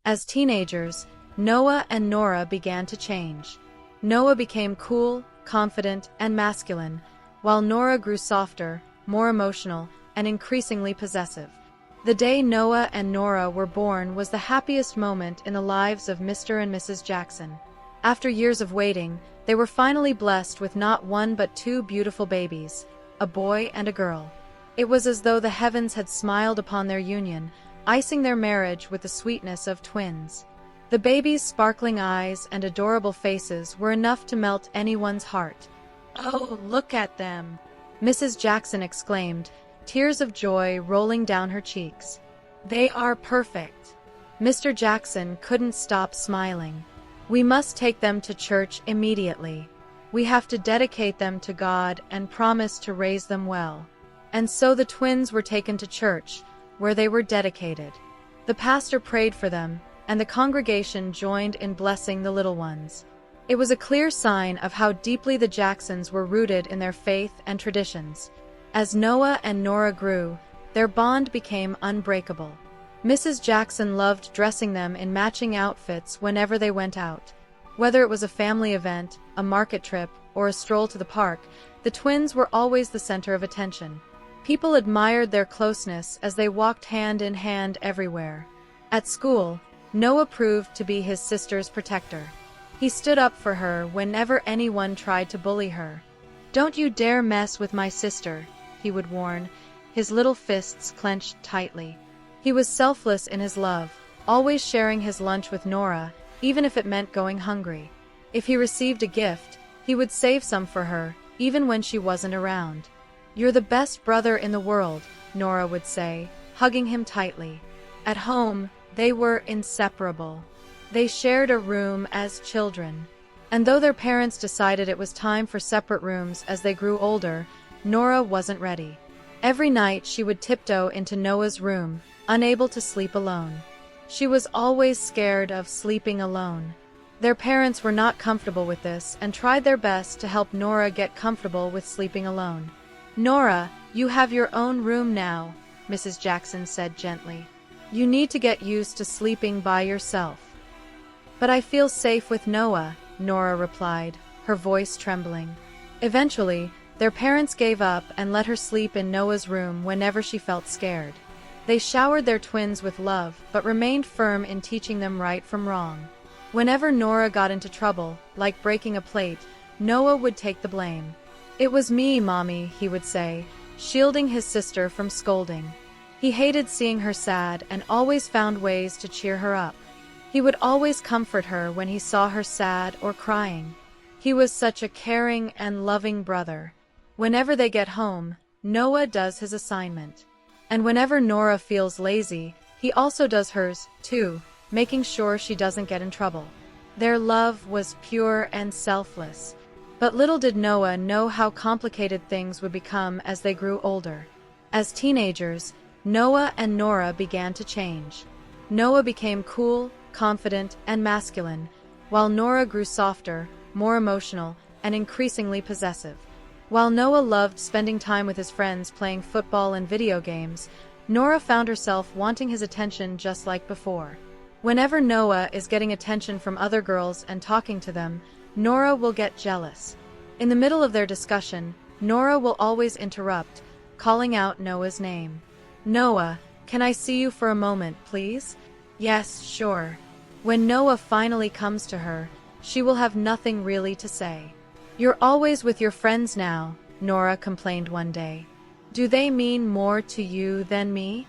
As teenagers, Noah and Nora began to change. Noah became cool, confident, and masculine, while Nora grew softer, more emotional, and increasingly possessive. The day Noah and Nora were born was the happiest moment in the lives of Mr. and Mrs. Jackson. After years of waiting, they were finally blessed with not one but two beautiful babies, a boy and a girl. It was as though the heavens had smiled upon their union, icing their marriage with the sweetness of twins. The babies' sparkling eyes and adorable faces were enough to melt anyone's heart. "Oh, look at them!" Mrs. Jackson exclaimed, tears of joy rolling down her cheeks. "They are perfect." Mr. Jackson couldn't stop smiling. "We must take them to church immediately. We have to dedicate them to God and promise to raise them well." And so the twins were taken to church, where they were dedicated. The pastor prayed for them, and the congregation joined in blessing the little ones. It was a clear sign of how deeply the Jacksons were rooted in their faith and traditions. As Noah and Nora grew, their bond became unbreakable. Mrs. Jackson loved dressing them in matching outfits whenever they went out. Whether it was a family event, a market trip, or a stroll to the park, the twins were always the center of attention. People admired their closeness as they walked hand in hand everywhere. At school, Noah proved to be his sister's protector. He stood up for her whenever anyone tried to bully her. "Don't you dare mess with my sister," he would warn, his little fists clenched tightly. He was selfless in his love, always sharing his lunch with Nora, even if it meant going hungry. If he received a gift, he would save some for her, even when she wasn't around. "You're the best brother in the world," Nora would say, hugging him tightly. At home, they were inseparable. They shared a room as children. And though their parents decided it was time for separate rooms as they grew older, Nora wasn't ready. Every night she would tiptoe into Noah's room, unable to sleep alone. She was always scared of sleeping alone. Their parents were not comfortable with this and tried their best to help Nora get comfortable with sleeping alone. "Nora, you have your own room now," Mrs. Jackson said gently. "You need to get used to sleeping by yourself." "But I feel safe with Noah," Nora replied, her voice trembling. Eventually, their parents gave up and let her sleep in Noah's room whenever she felt scared. They showered their twins with love but remained firm in teaching them right from wrong. Whenever Nora got into trouble, like breaking a plate, Noah would take the blame. "It was me, Mommy," he would say, shielding his sister from scolding. He hated seeing her sad and always found ways to cheer her up. He would always comfort her when he saw her sad or crying. He was such a caring and loving brother. Whenever they get home, Noah does his assignment. And whenever Nora feels lazy, he also does hers, too, making sure she doesn't get in trouble. Their love was pure and selfless. But little did Noah know how complicated things would become as they grew older. As teenagers, Noah and Nora began to change. Noah became cool, confident, and masculine, while Nora grew softer, more emotional, and increasingly possessive. While Noah loved spending time with his friends playing football and video games, Nora found herself wanting his attention just like before. Whenever Noah is getting attention from other girls and talking to them, Nora will get jealous. In the middle of their discussion, Nora will always interrupt, calling out Noah's name. "Noah, can I see you for a moment, please?" "Yes, sure." When Noah finally comes to her, she will have nothing really to say. "You're always with your friends now," Nora complained one day. "Do they mean more to you than me?"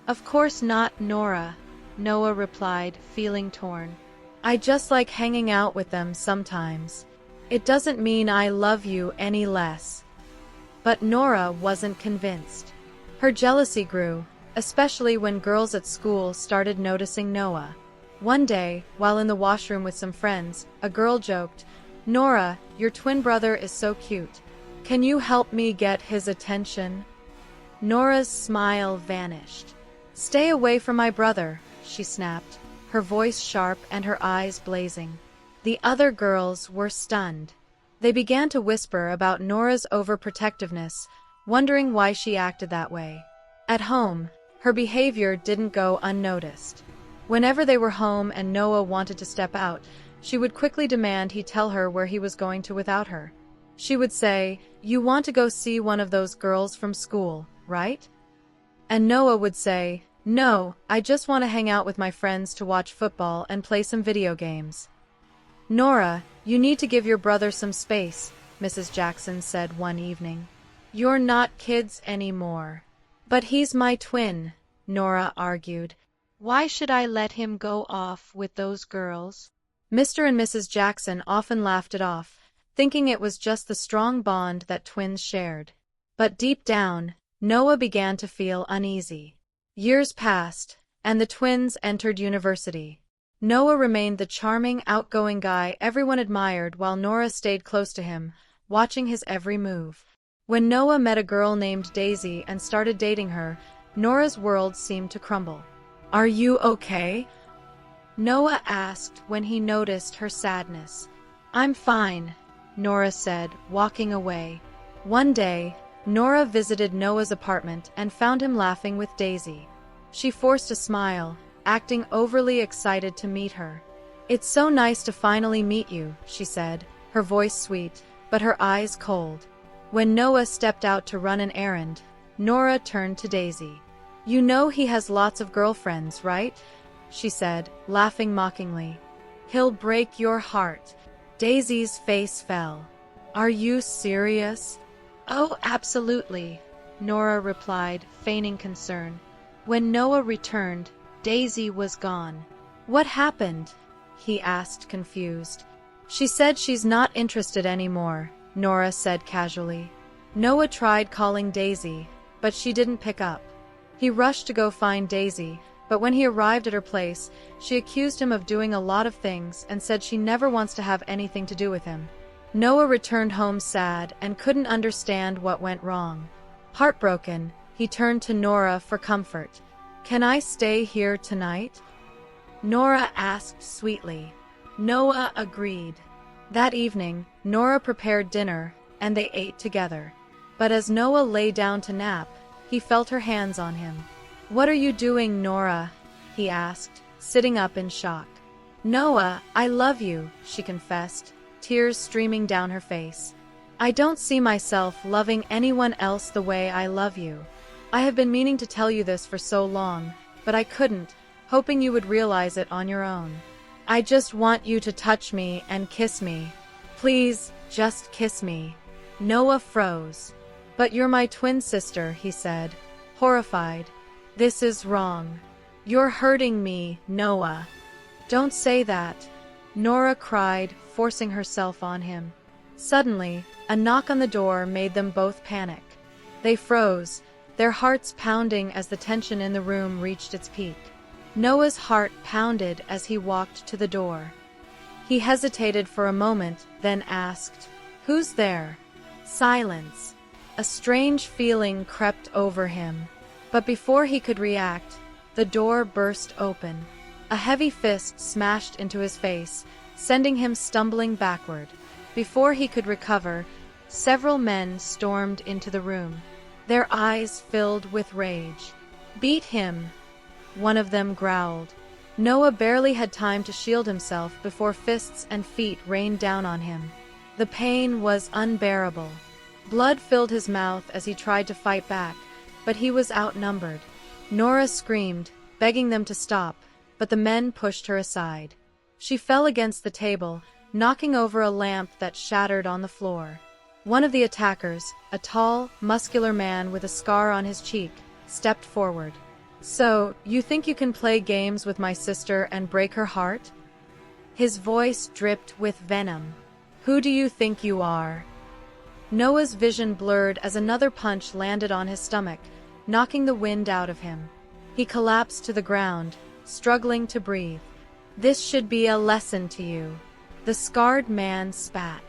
"Of course not, Nora," Noah replied, feeling torn. "I just like hanging out with them sometimes. It doesn't mean I love you any less." But Nora wasn't convinced. Her jealousy grew, especially when girls at school started noticing Noah. One day, while in the washroom with some friends, a girl joked, "Nora, your twin brother is so cute. Can you help me get his attention?" Nora's smile vanished. "Stay away from my brother," she snapped, her voice sharp and her eyes blazing. The other girls were stunned. They began to whisper about Nora's overprotectiveness, wondering why she acted that way. At home, her behavior didn't go unnoticed. Whenever they were home and Noah wanted to step out, she would quickly demand he tell her where he was going to without her. She would say, "You want to go see one of those girls from school, right?" And Noah would say, "No, I just want to hang out with my friends to watch football and play some video games." "Nora, you need to give your brother some space," Mrs. Jackson said one evening. "You're not kids anymore." "But he's my twin," Nora argued. "Why should I let him go off with those girls?" Mr. and Mrs. Jackson often laughed it off, thinking it was just the strong bond that twins shared. But deep down, Noah began to feel uneasy. Years passed, and the twins entered university. Noah remained the charming, outgoing guy everyone admired while Nora stayed close to him, watching his every move. When Noah met a girl named Daisy and started dating her, Nora's world seemed to crumble. "Are you okay?" Noah asked when he noticed her sadness. "I'm fine," Nora said, walking away. One day, Nora visited Noah's apartment and found him laughing with Daisy. She forced a smile, acting overly excited to meet her. "It's so nice to finally meet you," she said, her voice sweet, but her eyes cold. When Noah stepped out to run an errand, Nora turned to Daisy. "You know he has lots of girlfriends, right?" she said, laughing mockingly. "He'll break your heart." Daisy's face fell. "Are you serious?" "Oh, absolutely," Nora replied, feigning concern. When Noah returned, Daisy was gone. "What happened?" he asked, confused. "She said she's not interested anymore," Nora said casually. Noah tried calling Daisy, but she didn't pick up. He rushed to go find Daisy, but when he arrived at her place, she accused him of doing a lot of things and said she never wants to have anything to do with him. Noah returned home sad and couldn't understand what went wrong. Heartbroken, he turned to Nora for comfort. "Can I stay here tonight?" Nora asked sweetly. Noah agreed. That evening, Nora prepared dinner, and they ate together. But as Noah lay down to nap, he felt her hands on him. "What are you doing, Nora?" he asked, sitting up in shock. "Noah, I love you," she confessed, tears streaming down her face. "I don't see myself loving anyone else the way I love you. I have been meaning to tell you this for so long, but I couldn't, hoping you would realize it on your own. I just want you to touch me and kiss me. Please, just kiss me." Noah froze. "But you're my twin sister," he said, horrified. "This is wrong. You're hurting me, Noah." "Don't say that," Nora cried, forcing herself on him. Suddenly, a knock on the door made them both panic. They froze, their hearts pounding as the tension in the room reached its peak. Noah's heart pounded as he walked to the door. He hesitated for a moment, then asked, "Who's there?" Silence. A strange feeling crept over him. But before he could react, the door burst open. A heavy fist smashed into his face, sending him stumbling backward. Before he could recover, several men stormed into the room, their eyes filled with rage. "Beat him," one of them growled. Noah barely had time to shield himself before fists and feet rained down on him. The pain was unbearable. Blood filled his mouth as he tried to fight back, but he was outnumbered. Nora screamed, begging them to stop, but the men pushed her aside. She fell against the table, knocking over a lamp that shattered on the floor. One of the attackers, a tall, muscular man with a scar on his cheek, stepped forward. "So, you think you can play games with my sister and break her heart?" His voice dripped with venom. "Who do you think you are?" Noah's vision blurred as another punch landed on his stomach, knocking the wind out of him. He collapsed to the ground, struggling to breathe. "This should be a lesson to you." The scarred man spat.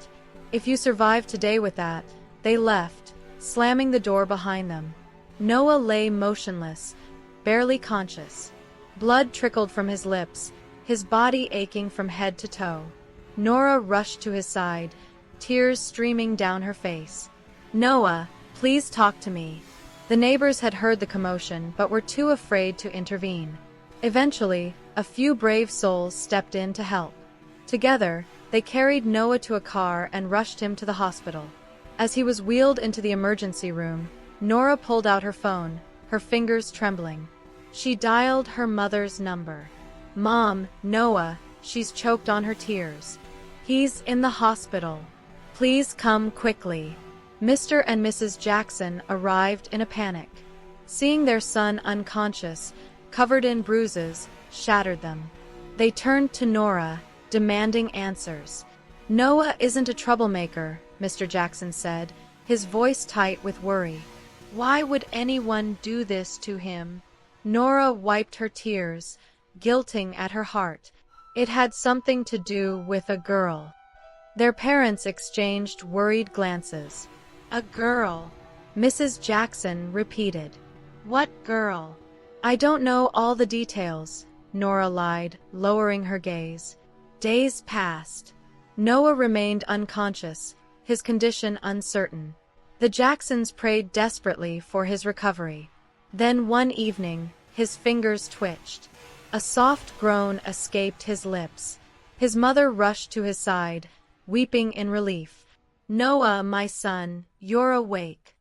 "If you survive today with that." They left, slamming the door behind them. Noah lay motionless, barely conscious. Blood trickled from his lips, his body aching from head to toe. Nora rushed to his side, tears streaming down her face. "Noah, please talk to me." The neighbors had heard the commotion but were too afraid to intervene. Eventually, a few brave souls stepped in to help. Together, they carried Noah to a car and rushed him to the hospital. As he was wheeled into the emergency room, Nora pulled out her phone, her fingers trembling. She dialed her mother's number. "Mom, Noah," she's choked on her tears. "He's in the hospital. Please come quickly." Mr. and Mrs. Jackson arrived in a panic. Seeing their son unconscious, covered in bruises, shattered them. They turned to Nora, demanding answers. "Noah isn't a troublemaker," Mr. Jackson said, his voice tight with worry. "Why would anyone do this to him?" Nora wiped her tears, guilting at her heart. It had something to do with a girl. Their parents exchanged worried glances. "A girl?" Mrs. Jackson repeated. "What girl?" "I don't know all the details," Nora lied, lowering her gaze. Days passed. Noah remained unconscious, his condition uncertain. The Jacksons prayed desperately for his recovery. Then one evening, his fingers twitched. A soft groan escaped his lips. His mother rushed to his side, weeping in relief. "Noah, my son, you're awake."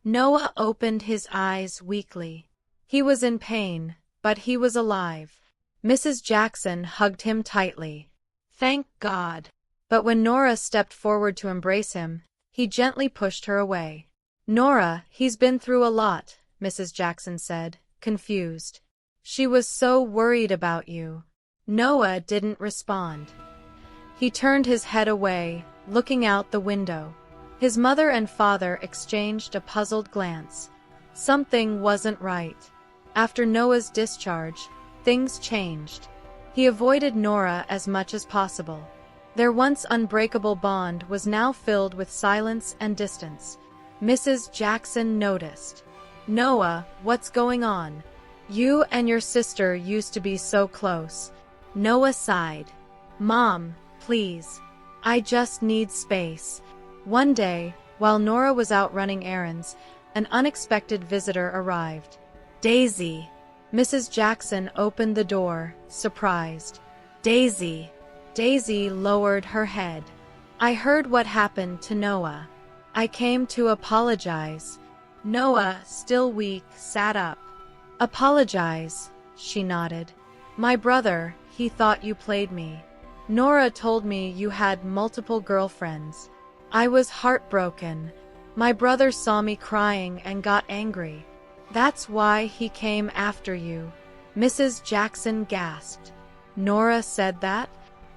Noah opened his eyes weakly. He was in pain, but he was alive. Mrs. Jackson hugged him tightly. "Thank God." But when Nora stepped forward to embrace him, he gently pushed her away. "Nora, he's been through a lot," Mrs. Jackson said, confused. "She was so worried about you." Noah didn't respond. He turned his head away, looking out the window. His mother and father exchanged a puzzled glance. Something wasn't right. After Noah's discharge, things changed. He avoided Nora as much as possible. Their once unbreakable bond was now filled with silence and distance. Mrs. Jackson noticed. "Noah, what's going on? You and your sister used to be so close." Noah sighed. "Mom, please. I just need space." One day, while Nora was out running errands, an unexpected visitor arrived. "Daisy." Mrs. Jackson opened the door, surprised. "Daisy." Daisy lowered her head. "I heard what happened to Noah. I came to apologize." Noah, still weak, sat up. "Apologize?" she nodded. "My brother, he thought you played me. Nora told me you had multiple girlfriends. I was heartbroken. My brother saw me crying and got angry. That's why he came after you." Mrs. Jackson gasped. "Nora said that?"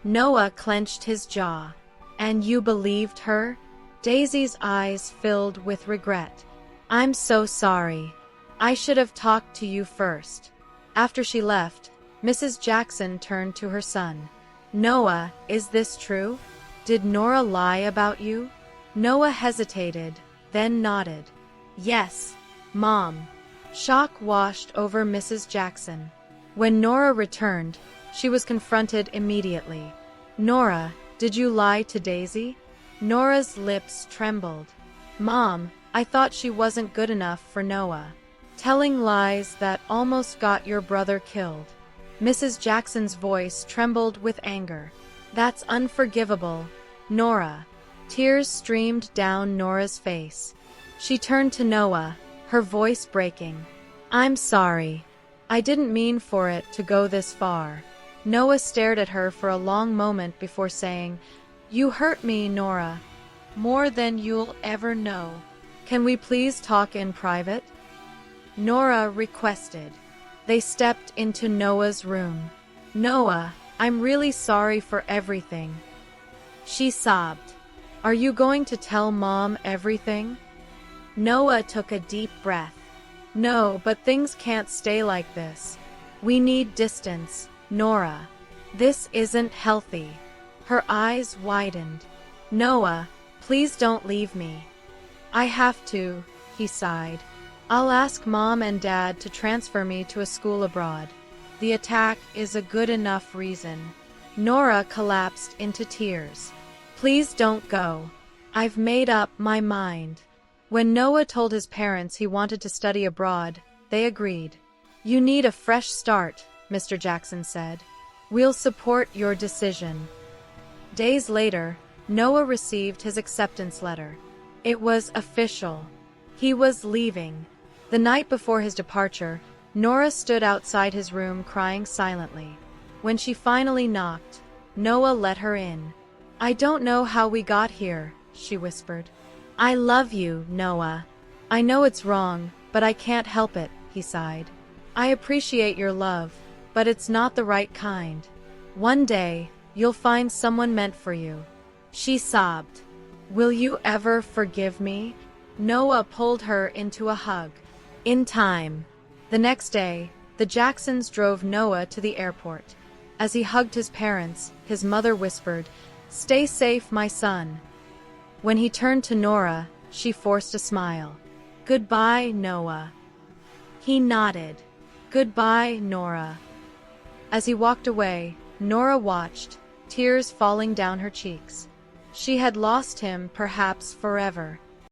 Noah clenched his jaw. "And you believed her?" Daisy's eyes filled with regret. "I'm so sorry. I should have talked to you first." After she left, Mrs. Jackson turned to her son. "Noah, is this true? Did Nora lie about you?" Noah hesitated, then nodded. "Yes, Mom." Shock washed over Mrs. Jackson. When Nora returned, she was confronted immediately. "Nora, did you lie to Daisy?" Nora's lips trembled. "Mom, I thought she wasn't good enough for Noah. Telling lies that almost got your brother killed." Mrs. Jackson's voice trembled with anger. "That's unforgivable, Nora." Tears streamed down Nora's face. She turned to Noah, her voice breaking. "I'm sorry. I didn't mean for it to go this far." Noah stared at her for a long moment before saying, "You hurt me, Nora, more than you'll ever know. Can we please talk in private?" Nora requested. They stepped into Noah's room. "Noah, I'm really sorry for everything." She sobbed. "Are you going to tell Mom everything?" Noah took a deep breath. "No, but things can't stay like this. We need distance, Nora. This isn't healthy." Her eyes widened. "Noah, please don't leave me." "I have to," he sighed. "I'll ask Mom and Dad to transfer me to a school abroad. The attack is a good enough reason." Nora collapsed into tears. "Please don't go. I've made up my mind." When Noah told his parents he wanted to study abroad, they agreed. "You need a fresh start," Mr. Jackson said. "We'll support your decision." Days later, Noah received his acceptance letter. It was official. He was leaving. The night before his departure, Nora stood outside his room crying silently. When she finally knocked, Noah let her in. "I don't know how we got here," she whispered. "I love you, Noah. I know it's wrong, but I can't help it," he sighed. "I appreciate your love, but it's not the right kind. One day, you'll find someone meant for you." She sobbed. "Will you ever forgive me?" Noah pulled her into a hug. In time. The next day, the Jacksons drove Noah to the airport. As he hugged his parents, his mother whispered, "Stay safe, my son." When he turned to Nora, she forced a smile. "Goodbye, Noah." He nodded. "Goodbye, Nora." As he walked away, Nora watched, tears falling down her cheeks. She had lost him, perhaps forever,